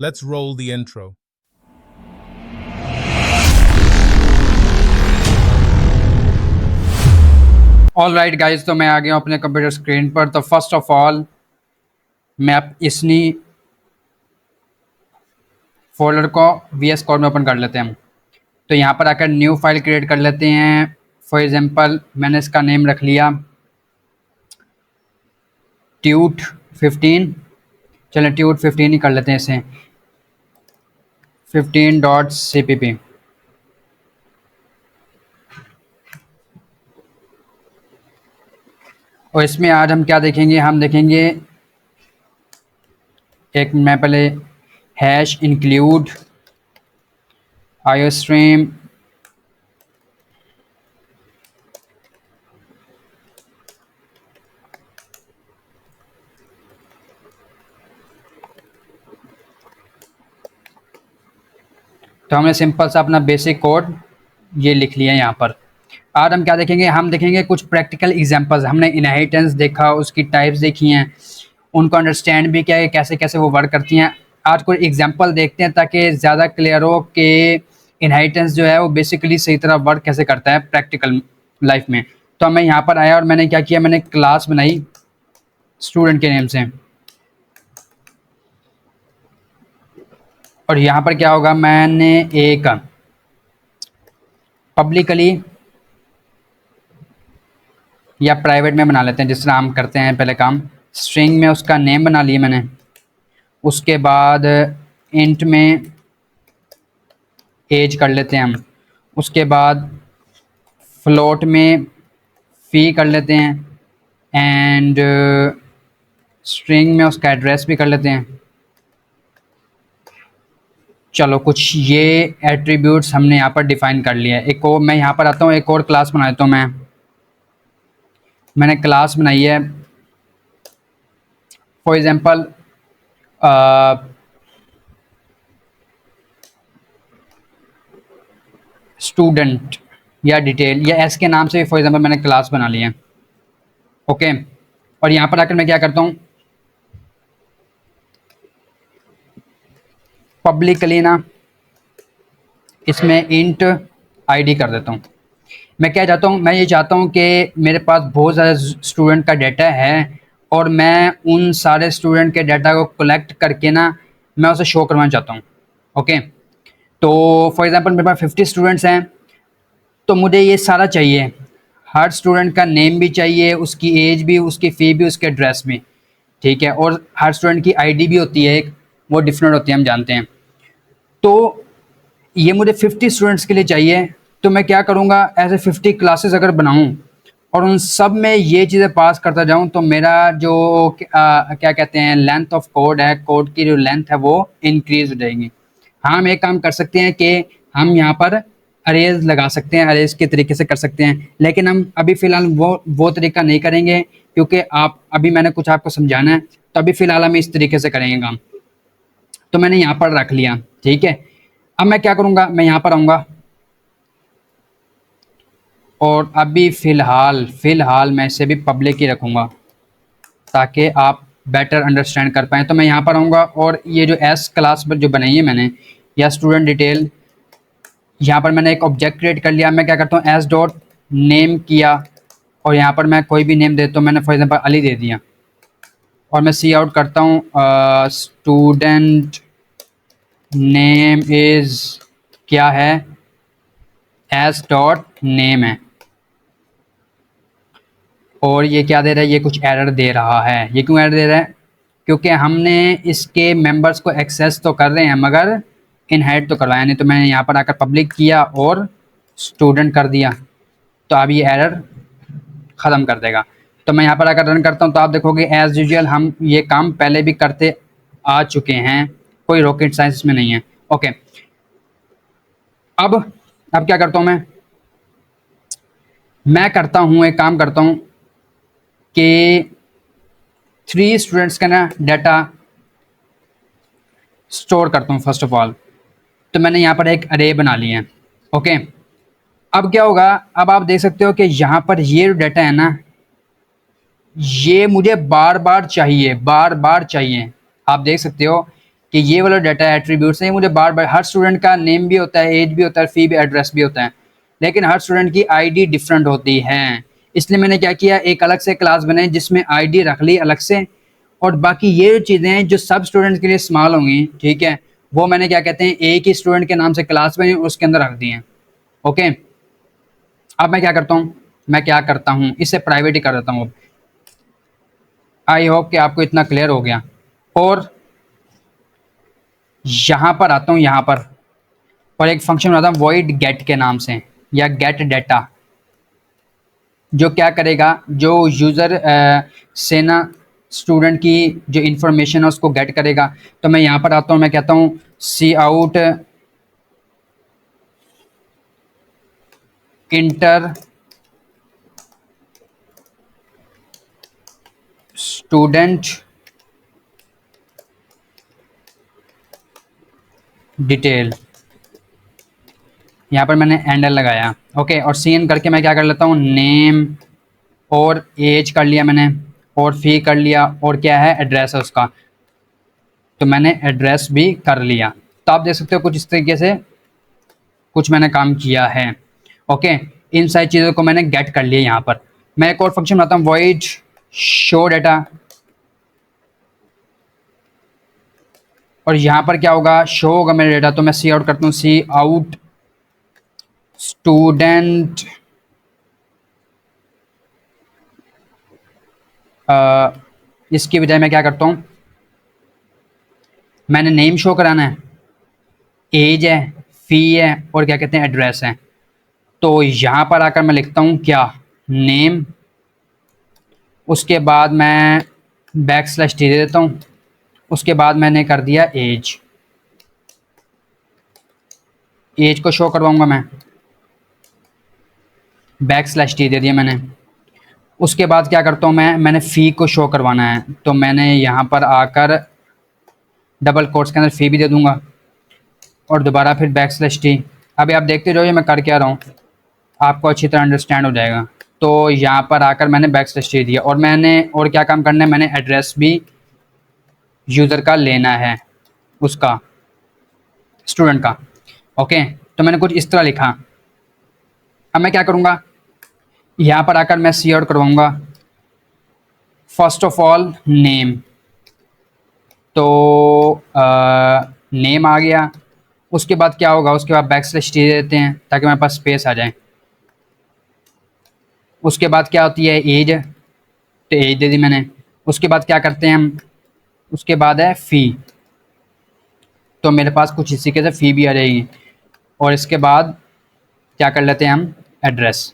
Let's roll the intro. All right guys, तो मैं आ गया हूँ अपने कंप्यूटर स्क्रीन पर। तो फर्स्ट ऑफ ऑल मैं इसनी फोल्डर को VS कोड में ओपन कर लेते हैं। तो यहाँ पर आकर न्यू फाइल क्रिएट कर लेते हैं। फॉर एग्जांपल मैंने इसका नेम रख लिया ट्यूट 15। चलें ट्यूट 15 ही कर लेते हैं इसे, 15.cpp। और इसमें आज हम क्या देखेंगे, हम देखेंगे एक मैं पहले हैश इंक्लूड आईओस्ट्रीम तो हमने सिंपल सा अपना बेसिक कोड ये लिख लिया है यहाँ पर। आज हम क्या देखेंगे, हम देखेंगे कुछ प्रैक्टिकल एग्जांपल्स। हमने इनहेरिटेंस देखा, उसकी टाइप्स देखी हैं, उनको अंडरस्टैंड भी किया है कैसे कैसे वो वर्क करती हैं। आज कोई एग्जांपल देखते हैं ताकि ज़्यादा क्लियर हो कि इनहेरिटेंस जो है वो बेसिकली सही तरह वर्क कैसे करता है प्रैक्टिकल लाइफ में। तो मैं यहाँ पर आया और मैंने क्या किया, मैंने क्लास बनाई स्टूडेंट के नेम से। और यहाँ पर क्या होगा, मैंने एक पब्लिकली या प्राइवेट में बना लेते हैं, जिस तरह हम करते हैं पहले काम। स्ट्रिंग में उसका नेम बना लिया मैंने, उसके बाद इंट में एज कर लेते हैं हम, उसके बाद फ्लोट में फी कर लेते हैं, एंड स्ट्रिंग में उसका एड्रेस भी कर लेते हैं। चलो कुछ ये एट्रीब्यूट्स हमने यहाँ पर डिफाइन कर लिया है। एक और मैं यहाँ पर आता हूँ, एक और क्लास बना देता हूँ मैंने क्लास बनाई है फॉर एग्जांपल स्टूडेंट या डिटेल या एस के नाम से फॉर एग्जांपल मैंने क्लास बना लिया है। ओके, और यहाँ पर आकर मैं क्या करता हूँ, पब्लिकली ना इसमें इंट आईडी कर देता हूँ। मैं क्या चाहता हूँ, मैं ये चाहता हूँ कि मेरे पास बहुत ज़्यादा स्टूडेंट का डाटा है और मैं उन सारे स्टूडेंट के डाटा को कलेक्ट करके ना मैं उसे शो करवाना चाहता हूँ। ओके, तो फॉर एग्जांपल मेरे पास 50 स्टूडेंट्स हैं, तो मुझे ये सारा चाहिए। हर स्टूडेंट का नेम भी चाहिए, उसकी एज भी, उसकी फ़ी भी, उसके एड्रेस भी, ठीक है। और हर स्टूडेंट की आईडी भी होती है एक, वो डिफरेंट होती है, हम जानते हैं। तो ये मुझे 50 स्टूडेंट्स के लिए चाहिए। तो मैं क्या करूँगा, ऐसे 50 क्लासेस अगर बनाऊँ और उन सब में ये चीज़ें पास करता जाऊँ, तो मेरा जो क्या कहते हैं लेंथ ऑफ कोड है, कोड की जो लेंथ है वो इंक्रीज हो जाएगी। हाँ, हम एक काम कर सकते हैं कि हम यहाँ पर अरेज लगा सकते हैं, अरेज के तरीके से कर सकते हैं, लेकिन हम अभी फ़िलहाल वो तरीका नहीं करेंगे, क्योंकि आप अभी मैंने कुछ आपको समझाना है। तो अभी फ़िलहाल हम इस तरीके से करेंगे काम। तो मैंने यहाँ पर रख लिया, ठीक है। अब मैं क्या करूँगा, मैं यहाँ पर आऊँगा और अभी फ़िलहाल मैं इसे भी पब्लिक ही रखूँगा ताकि आप बेटर अंडरस्टैंड कर पाएँ। तो मैं यहाँ पर आऊँगा और ये जो एस क्लास पर जो बनाई है मैंने, या स्टूडेंट डिटेल, यहाँ पर मैंने एक ऑब्जेक्ट क्रिएट कर लिया। मैं क्या करता हूँ, एस डॉट नेम किया और यहाँ पर मैं कोई भी नेम देता हूँ, मैंने फॉर एग्जांपल अली दे दिया। और मैं सी आउट करता हूँ स्टूडेंट नेम इज़ क्या है, एस डॉट नेम है। और ये क्या दे रहा है, ये कुछ एरर दे रहा है। ये क्यों एरर दे रहा है, क्योंकि हमने इसके मेंबर्स को एक्सेस तो कर रहे हैं मगर इनहेरिट तो करवाया नहीं। तो मैंने यहाँ पर आकर पब्लिक किया और स्टूडेंट कर दिया, तो अब ये एरर ख़त्म कर देगा। तो मैं यहाँ पर आकर रन करता हूँ, तो आप देखोगे एज़ यूजुअल हम ये काम पहले भी करते आ चुके हैं, कोई रॉकेट साइंस इसमें नहीं है। ओके, अब क्या करता हूँ, मैं करता हूँ एक काम करता हूँ कि 3 स्टूडेंट्स का ना डाटा स्टोर करता हूँ फर्स्ट ऑफ ऑल। तो मैंने यहाँ पर एक अरे बना लिया है। ओके, अब क्या होगा, अब आप देख सकते हो कि यहाँ पर ये जो डाटा है ना, ये मुझे बार बार चाहिए। आप देख सकते हो कि ये वाला डाटा एट्रीब्यूट्स है, मुझे बार बार, हर स्टूडेंट का नेम भी होता है, एज भी होता है, फी भी, एड्रेस भी होता है, लेकिन हर स्टूडेंट की आईडी डिफरेंट होती है। इसलिए मैंने क्या किया, एक अलग से क्लास बनाई जिसमें आईडी रख ली अलग से, और बाकी ये चीज़ें जो सब स्टूडेंट्स के लिए इस्तेमाल होंगी, ठीक है, वो मैंने क्या कहते हैं एक ही स्टूडेंट के नाम से क्लास बनी उसके अंदर रख दी हैं। ओके, अब मैं क्या करता हूँ, इससे प्राइवेट ही कर देता हूँ। आई होप कि आपको इतना क्लियर हो गया। और यहाँ पर आता हूँ, यहाँ पर, और एक फंक्शन बनाता हूँ void get के नाम से, या get data, जो क्या करेगा, जो यूज़र से ना स्टूडेंट की जो इंफॉर्मेशन है उसको गेट करेगा। तो मैं यहाँ पर आता हूँ, मैं कहता हूँ सी आउट इंटर स्टूडेंट डिटेल, यहाँ पर मैंने एंडर लगाया। ओके, और सी एन करके मैं क्या कर लेता हूँ, नेम और एज कर लिया मैंने, और फी कर लिया, और क्या है, एड्रेस है उसका, तो मैंने एड्रेस भी कर लिया। तो आप देख सकते हो कुछ इस तरीके से कुछ मैंने काम किया है। ओके, इन सारी चीज़ों को मैंने गेट कर लिया। यहाँ पर मैं एक और फंक्शन बनाता हूँ, void शो डाटा, और यहाँ पर क्या होगा, शो होगा मेरा डाटा। तो मैं सी आउट करता हूँ, सी आउट स्टूडेंट इसकी बजाय मैं क्या करता हूँ, मैंने नेम शो कराना है, एज है, फी है, और क्या कहते हैं, एड्रेस है। तो यहाँ पर आकर मैं लिखता हूँ क्या, नेम, उसके बाद मैं बैक स्लैश टी दे देता हूँ, उसके बाद मैंने कर दिया एज, एज को शो करवाऊंगा मैं, बैक स्लैश टी दे दिया मैंने। उसके बाद क्या करता हूँ मैंने फ़ी को शो करवाना है, तो मैंने यहाँ पर आकर डबल कोट्स के अंदर फ़ी भी दे दूंगा, और दोबारा फिर बैक स्लैश टी। अभी आप देखते रहो ये मैं कर क्या रहा हूँ, आपको अच्छी तरह अंडरस्टैंड हो जाएगा। तो यहाँ पर आकर मैंने बैक स्लैश टी दिया, और मैंने और क्या काम करना है, मैंने एड्रेस भी यूज़र का लेना है, उसका, स्टूडेंट का। ओके, तो मैंने कुछ इस तरह लिखा। अब मैं क्या करूँगा, यहाँ पर आकर मैं सी आउट करवाऊँगा, फर्स्ट ऑफ ऑल नेम, तो नेम आ गया। उसके बाद क्या होगा, उसके बाद बैक स्लैश टी देते हैं ताकि मेरे पास स्पेस आ जाए। उसके बाद क्या होती है, एज, तो एज दे दी मैंने। उसके बाद क्या करते हैं हम, उसके बाद है फ़ी, तो मेरे पास कुछ इसी के से फ़ी भी आ जाएगी। और इसके बाद क्या कर लेते हैं हम, एड्रेस।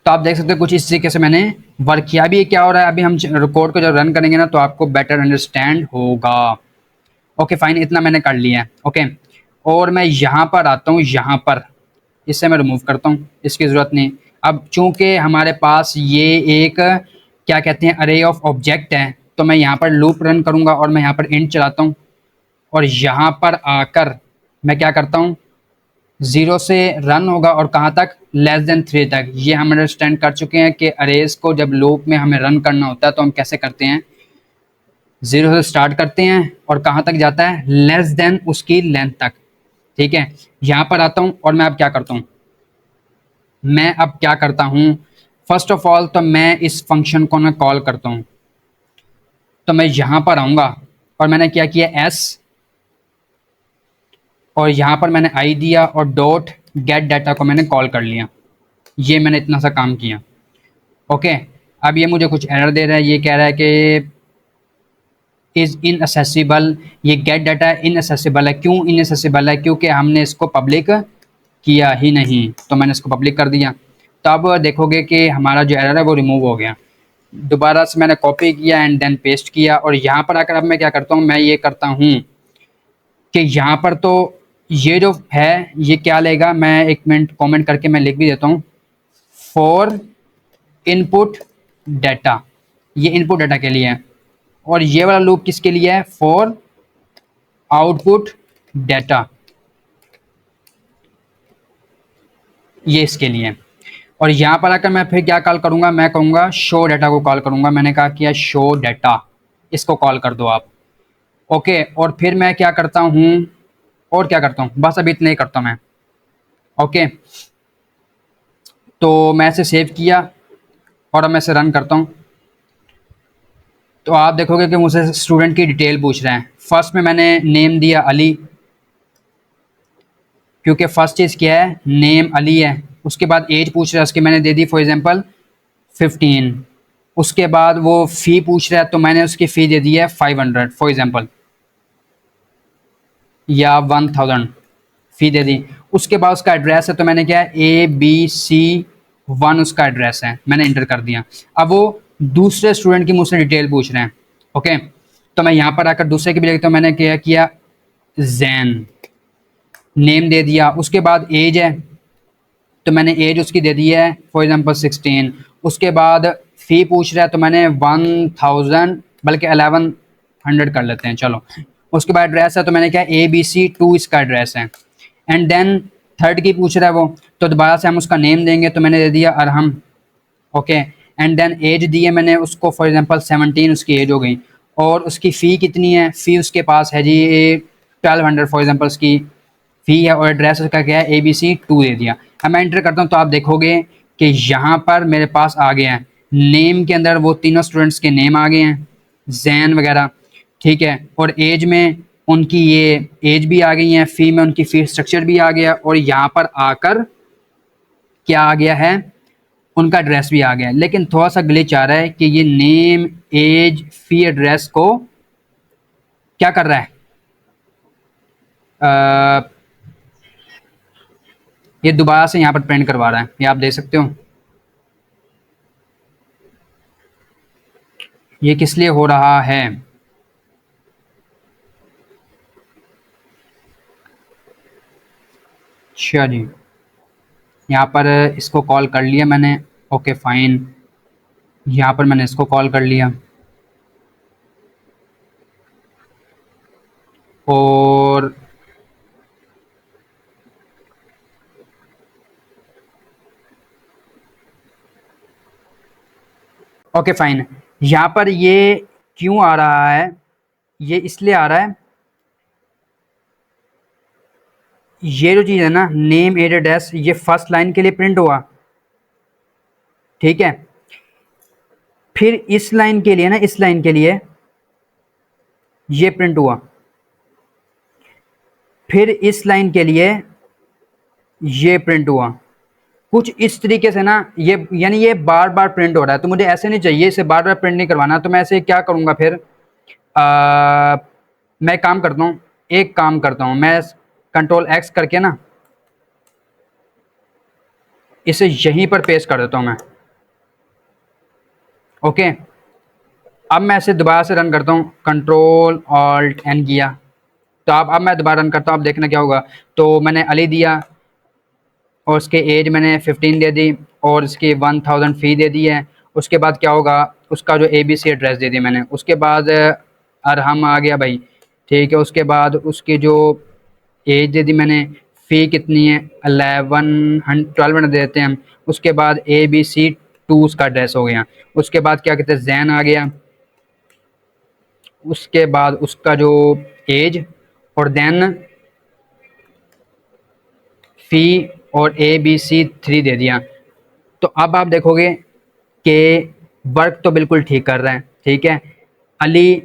तो आप देख सकते हो कुछ इस तरीके से मैंने वर्क किया। अभी ये क्या हो रहा है, अभी हम कोड को जब रन करेंगे ना तो आपको बेटर अंडरस्टैंड होगा। ओके फाइन, इतना मैंने कर लिया है। ओके, और मैं यहाँ पर आता हूँ, यहाँ पर इससे मैं रिमूव करता हूँ, इसकी ज़रूरत नहीं। अब चूंकि हमारे पास ये एक क्या कहते हैं, अरे ऑफ ऑब्जेक्ट है, तो मैं यहाँ पर लूप रन करूँगा, और मैं यहाँ पर इंट चलाता हूँ, और यहाँ पर आकर मैं क्या करता हूँ, 0 से रन होगा, और कहाँ तक, लेस देन 3 तक। ये हम अंडरस्टैंड कर चुके हैं कि अरेज को जब लूप में हमें रन करना होता है तो हम कैसे करते हैं, 0 से स्टार्ट करते हैं और कहाँ तक जाता है, लेस देन उसकी लेंथ तक। ठीक है, यहाँ पर आता हूँ, और मैं अब क्या करता हूँ, फर्स्ट ऑफ ऑल तो मैं इस फंक्शन को मैं कॉल करता हूँ। तो मैं यहाँ पर आऊँगा, और मैंने क्या किया, एस, और यहाँ पर मैंने आई दिया, और डॉट गेट डाटा को मैंने कॉल कर लिया। ये मैंने इतना सा काम किया। ओके, अब ये मुझे कुछ एरर दे रहा है, ये कह रहा है कि इज़ इनएसेसिबल, ये गेट डाटा इनएसेसिबल है। क्यों इनएसेसिबल है, क्योंकि हमने इसको पब्लिक किया ही नहीं, तो मैंने इसको पब्लिक कर दिया। तो अब देखोगे कि हमारा जो एरर है वो रिमूव हो गया। दोबारा से मैंने कॉपी किया एंड देन पेस्ट किया, और यहाँ पर आकर अब मैं क्या करता हूँ, मैं ये करता हूँ कि यहाँ पर तो ये जो है ये क्या लेगा, मैं एक मिनट कमेंट करके मैं लिख भी देता हूँ, फॉर इनपुट डाटा, ये इनपुट डाटा के लिए है, और ये वाला लूप किसके लिए है, फॉर आउटपुट डाटा, ये इसके लिए। और यहाँ पर आकर मैं फिर क्या कॉल करूँगा, मैं कहूँगा शो डाटा को कॉल करूँगा। मैंने कहा किया शो डाटा, इसको कॉल कर दो आप। ओके, और फिर मैं क्या करता हूँ, और क्या करता हूँ, बस अभी इतना ही करता हूँ मैं। ओके, तो मैं इसे सेव किया और अब मैं इसे रन करता हूँ। तो आप देखोगे कि मुझसे स्टूडेंट की डिटेल पूछ रहे हैं। फर्स्ट में मैंने नेम दिया अली, क्योंकि फर्स्ट चीज़ क्या है, नेम अली है। उसके बाद एज पूछ रहा है, उसकी मैंने दे दी फॉर एग्जांपल 15। उसके बाद वो फ़ी पूछ रहा है, तो मैंने उसकी फ़ी दे दी है 500 फॉर एग्जांपल, या 1000 फ़ी दे दी। उसके बाद उसका एड्रेस है, तो मैंने क्या है, ABC1 उसका एड्रेस है, मैंने इंटर कर दिया। अब वो दूसरे स्टूडेंट की मुझसे डिटेल पूछ रहे हैं। ओके, तो मैं यहाँ पर आकर दूसरे की भी देखता हूँ। मैंने क्या किया, जैन नेम दे दिया। उसके बाद एज है, तो मैंने एज उसकी दे दी है फॉर एग्जांपल 16। उसके बाद फ़ी पूछ रहा है, तो मैंने 1000 बल्कि 1100 कर लेते हैं, चलो। उसके बाद एड्रेस है, तो मैंने क्या, ABC2 इसका एड्रेस है। एंड देन थर्ड की पूछ रहा है वो, तो दोबारा से हम उसका नेम देंगे, तो मैंने दे दिया Arham. Okay, and then age दी है मैंने उसको फॉर एग्जांपल 17 उसकी एज हो गई। और उसकी फ़ी कितनी है, फ़ी उसके पास है जी 1200 फॉर एग्जांपल उसकी फ़ी है, और एड्रेस उसका क्या है, ABC2 दे दिया। अब मैं एंटर करता हूँ, तो आप देखोगे कि यहाँ पर मेरे पास आ गया है, नेम के अंदर वो तीनों स्टूडेंट्स के नेम आ गए हैं, जैन वगैरह, ठीक है। और एज में उनकी ये एज भी आ गई है, फ़ी में उनकी फ़ी स्ट्रक्चर भी आ गया, और यहाँ पर आकर क्या आ गया है, उनका एड्रेस भी आ गया है। लेकिन थोड़ा सा ग्लिच आ रहा है कि ये नेम एज फ़ी एड्रेस को क्या कर रहा है, अ, ये दोबारा से यहाँ पर प्रिंट करवा रहा है, ये आप देख सकते हो। ये किस लिए हो रहा है, अच्छा जी, यहाँ पर इसको कॉल कर लिया मैंने। ओके फाइन, यहाँ पर मैंने इसको कॉल कर लिया, और ओके फाइन। यहाँ पर ये क्यों आ रहा है, ये इसलिए आ रहा है, ये जो चीज़ है ना, नेम एज एड्रेस, ये फर्स्ट लाइन के लिए प्रिंट हुआ, ठीक है। फिर इस लाइन के लिए ना, इस लाइन के लिए ये प्रिंट हुआ, फिर इस लाइन के लिए ये प्रिंट हुआ। कुछ इस तरीके से ना, ये यानी ये बार बार प्रिंट हो रहा है, तो मुझे ऐसे नहीं चाहिए, इसे बार बार प्रिंट नहीं करवाना। तो मैं ऐसे क्या करूँगा फिर, मैं काम करता हूँ, एक काम करता हूँ मैं, Ctrl+X करके ना इसे यहीं पर पेस्ट कर देता हूँ मैं। ओके, अब मैं इसे दोबारा से रन करता हूँ, Ctrl+Alt+N किया, तो अब मैं दोबारा रन करता हूँ, अब देखना क्या होगा। तो मैंने अली दिया, और उसके एज मैंने 15 दे दी, और इसकी 1000 फ़ी दे दी है। उसके बाद क्या होगा, उसका जो ABC एड्रेस दे दी मैंने। उसके बाद अरहम आ गया भाई, ठीक है। उसके बाद उसकी जो एज दे दी मैंने, फ़ी कितनी है, 1200 दे देते हैं हम। उसके बाद ABC2 उसका एड्रेस हो गया। उसके बाद क्या कहते हैं, जैन आ गया। उसके बाद उसका जो एज, और देन फ़ी और ABC3 दे दिया। तो अब आप देखोगे कि वर्क तो बिल्कुल ठीक कर रहे हैं, ठीक है। अली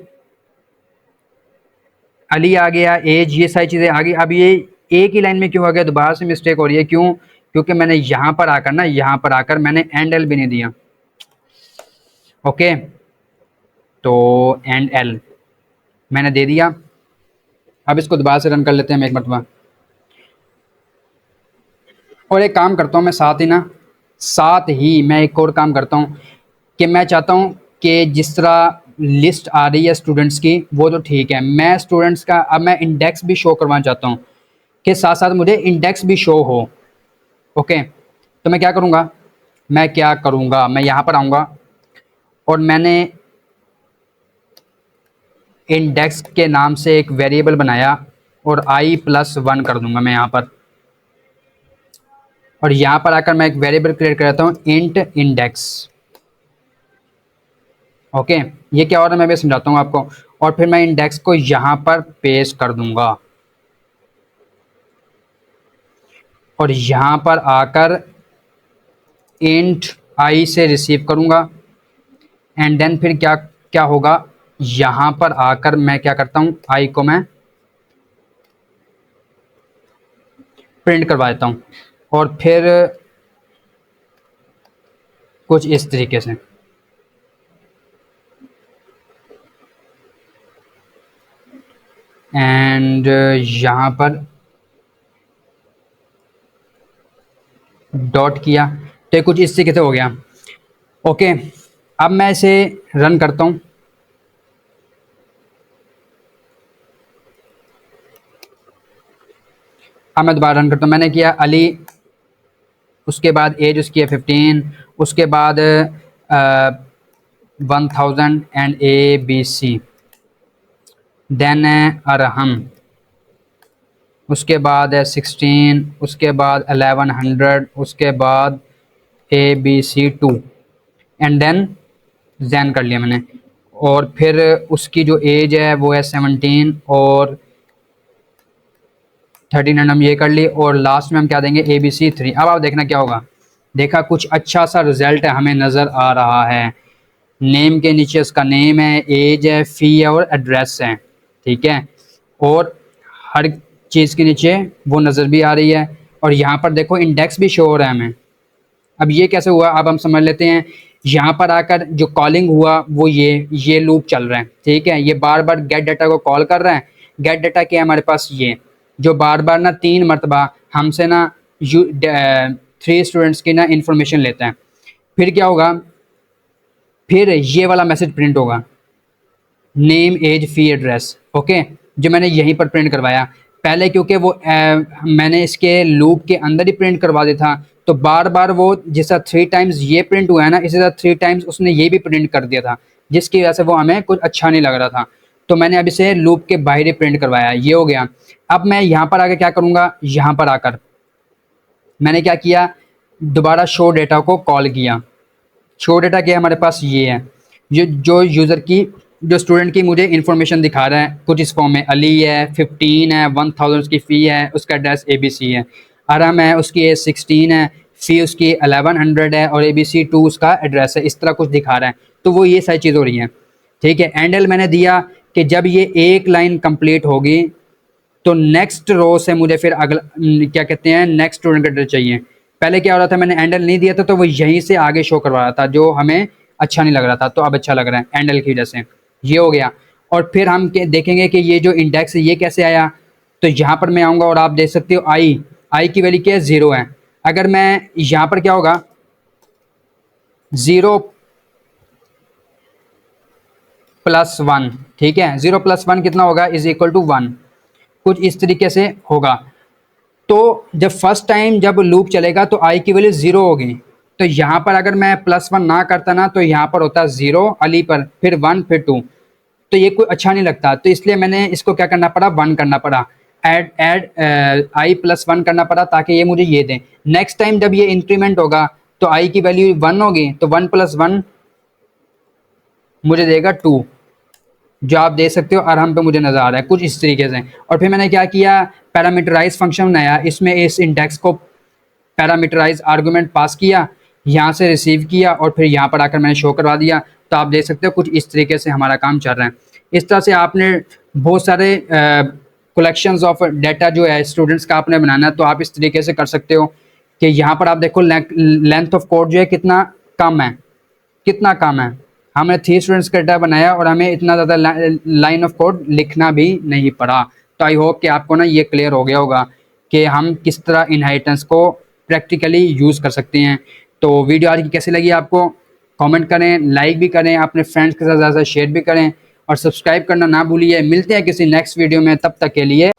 अली आ गया, एज, ये सारी चीज़ें आ गई। अब ये एक ही लाइन में क्यों आ गया, दोबारा से मिस्टेक हो रही है, क्यों, क्योंकि मैंने यहाँ पर आकर ना, यहाँ पर आकर मैंने एंड एल भी नहीं दिया। ओके, तो एंड एल मैंने दे दिया। अब इसको दोबारा से रन कर लेते हैं हम एक मरतबा। और एक काम करता हूँ मैं, साथ ही मैं एक और काम करता हूँ कि मैं चाहता हूँ कि जिस तरह लिस्ट आ रही है स्टूडेंट्स की, वो तो ठीक है, मैं स्टूडेंट्स का अब मैं इंडेक्स भी शो करवाना चाहता हूँ, कि साथ साथ मुझे इंडेक्स भी शो हो। ओके, तो मैं क्या करूँगा, मैं यहाँ पर आऊँगा, और मैंने इंडेक्स के नाम से एक वेरिएबल बनाया, और I+1 कर दूंगा मैं यहाँ पर। और यहाँ पर आकर मैं एक वेरिएबल क्रिएट कर देता हूँ, इंट इंडेक्स। ओके, ये क्या हो रहा है मैं भी समझाता हूँ आपको। और फिर मैं इंडेक्स को यहाँ पर पेस्ट कर दूंगा और यहाँ पर आकर इंट आई से रिसीव करूँगा। एंड देन फिर क्या क्या होगा, यहाँ पर आकर मैं क्या करता हूँ, आई को मैं प्रिंट करवा देता हूँ और फिर कुछ इस तरीके से। एंड यहाँ पर डॉट किया तो ये कुछ इस तरीके से हो गया। ओके, अब मैं इसे रन करता हूँ। अब मैं दोबारा रन करता हूँ। मैंने किया अली, उसके बाद एज उसकी है 15, उसके बाद 1000 एंड ABC, देन अरहम, उसके बाद है 16, उसके बाद 1100, उसके बाद ABC2 एंड देन जैन कर लिया मैंने। और फिर उसकी जो एज है वो है 17 और 1300 हम ये कर ली और लास्ट में हम क्या देंगे ABC3। अब आप देखना क्या होगा, देखा कुछ अच्छा सा रिजल्ट है हमें नज़र आ रहा है। नेम के नीचे उसका नेम है, एज है, फ़ी है और एड्रेस है, ठीक है। और हर चीज़ के नीचे वो नज़र भी आ रही है और यहाँ पर देखो इंडेक्स भी शो हो रहा है हमें। अब ये कैसे हुआ, अब हम समझ लेते हैं। यहाँ पर आकर जो कॉलिंग हुआ वो ये लूप चल रहा है, ठीक है। ये बार बार गेट डाटा को कॉल कर रहा है। गेट डाटा क्या है हमारे पास, ये जो बार बार ना 3 मरतबा हमसे ना 3 स्टूडेंट्स की ना इंफॉर्मेशन लेता है। फिर क्या होगा, फिर ये वाला मैसेज प्रिंट होगा, नेम एज फ़ी एड्रेस, ओके, जो मैंने यहीं पर प्रिंट करवाया पहले, क्योंकि वो मैंने इसके लूप के अंदर ही प्रिंट करवा दिया था। तो बार बार वो जैसा 3 टाइम्स ये प्रिंट हुआ है ना, इसी तरह 3 टाइम्स उसने ये भी प्रिंट कर दिया था, जिसकी वजह से वो हमें कुछ अच्छा नहीं लग रहा था। तो मैंने अब इसे लूप के बाहर ही प्रिंट करवाया, ये हो गया। अब मैं यहाँ पर आकर क्या करूँगा, यहाँ पर आकर मैंने क्या किया, दोबारा शो डेटा को कॉल किया। शो डेटा क्या है हमारे पास, ये है जो यूज़र की, जो स्टूडेंट की मुझे इन्फॉर्मेशन दिखा रहा है कुछ इस फॉर्म में। अली है, 15 है, 1000 उसकी फ़ी है, उसका एड्रेस ABC है। अरम है, उसकी एज 16 है, फ़ी उसकी 1100 है और ABC2 उसका एड्रेस है। इस तरह कुछ दिखा रहा है, तो वो ये सारी चीज़ हो रही है, ठीक है। एंडल मैंने दिया कि जब ये एक लाइन कंप्लीट होगी तो नेक्स्ट रो से मुझे फिर अगला क्या कहते हैं, नेक्स्ट स्टूडेंट का डेटा चाहिए। पहले क्या हो रहा था, मैंने एंडल नहीं दिया था तो वो यहीं से आगे शो करवा रहा था, जो हमें अच्छा नहीं लग रहा था। तो अब अच्छा लग रहा है एंडल की वजह से, ये हो गया। और फिर हम देखेंगे कि ये जो इंडेक्स है ये कैसे आया। तो यहाँ पर मैं आऊँगा और आप देख सकते हो आई की वैल्यू क्या है, 0 है। अगर मैं यहाँ पर क्या होगा, 0 + 1, ठीक है, 0 + 1 कितना होगा, इज इक्वल टू 1, कुछ इस तरीके से होगा। तो जब फर्स्ट टाइम जब लूप चलेगा तो आई की वैल्यू 0 होगी। तो यहाँ पर अगर मैं +1 ना करता ना, तो यहाँ पर होता 0 अली पर, फिर 1, फिर 2, तो ये कोई अच्छा नहीं लगता। तो इसलिए मैंने इसको क्या करना पड़ा, 1 करना पड़ा, ऐड आई +1 करना पड़ा, ताकि ये मुझे ये दें। नेक्स्ट टाइम जब ये इंक्रीमेंट होगा तो आई की वैल्यू 1 होगी, तो 1 + 1 मुझे देगा 2, जो आप देख सकते हो अरहम पे मुझे नज़र आ रहा है कुछ इस तरीके से। और फिर मैंने क्या किया, पैरामीटराइज फंक्शन बनाया, इसमें इस इंडेक्स को पैरामीटराइज आर्गूमेंट पास किया, यहाँ से रिसीव किया और फिर यहाँ पर आकर मैंने शो करवा दिया। तो आप देख सकते हो कुछ इस तरीके से हमारा काम चल रहा है। इस तरह से आपने बहुत सारे कलेक्शंस ऑफ डाटा जो है स्टूडेंट्स का आपने बनाना है, तो आप इस तरीके से कर सकते हो कि यहाँ पर आप देखो लेंथ ऑफ कोड जो है कितना कम है, कितना कम है। हमने 3 स्टूडेंट्स का डाटा बनाया और हमें इतना ज़्यादा लाइन ऑफ कोड लिखना भी नहीं पड़ा। तो आई होप कि आपको ना ये क्लियर हो गया होगा कि हम किस तरह इनहेरिटेंस को प्रैक्टिकली यूज़ कर सकते हैं। तो वीडियो आज की कैसी लगी आपको, कमेंट करें, लाइक भी करें, अपने फ्रेंड्स के साथ ज़्यादा शेयर भी करें और सब्सक्राइब करना ना भूलिए। मिलते हैं किसी नेक्स्ट वीडियो में, तब तक के लिए।